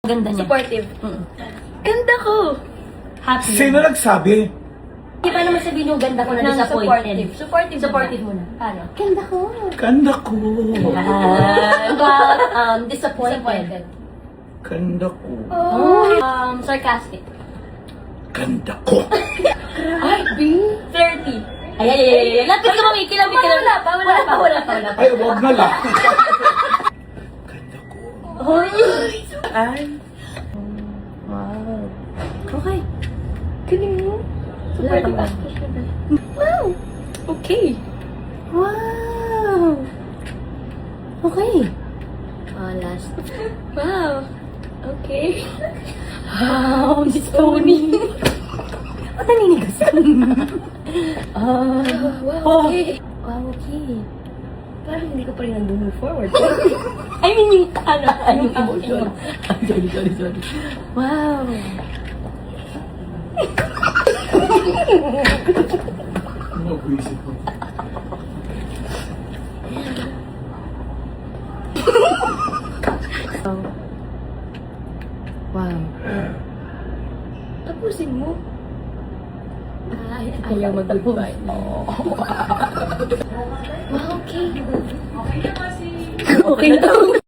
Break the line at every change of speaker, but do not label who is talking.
Ganda niya.
Supportive. Ganda ko!
Happy.
Sino nagsabi?
Hindi pa naman sabihin yung ganda ko na disappointed.
Supportive. Supportive.
Supportive muna. Paano? Ganda ko.
Ganda ko.
About disappointed.
Disappointed.
Ganda ko.
Sarcastic.
Ganda ko.
Ay, B! Flirty.
Ay. Lapit ka mami. Kilapit ka.
Wala pa.
Ay, wag na lang. Ganda ko.
Ay. Wow. Okay.
Galing mo. Supportive
Wala
actor siya. Wow! Okay.
Wow. Okay. Last.
Wow. Okay.
Wow, Miss Tony. Ba't naninigas ka?
Wow, okay.
Wow, okay.
Parang hindi ko pa rin nandun move forward.
I mean, yung yung emotion. Sorry. Wow.
Mag-isip ko.
Wow.
Tapusin mo.
Ayaw mag-goodbye.
Wow, okay.
Okay na.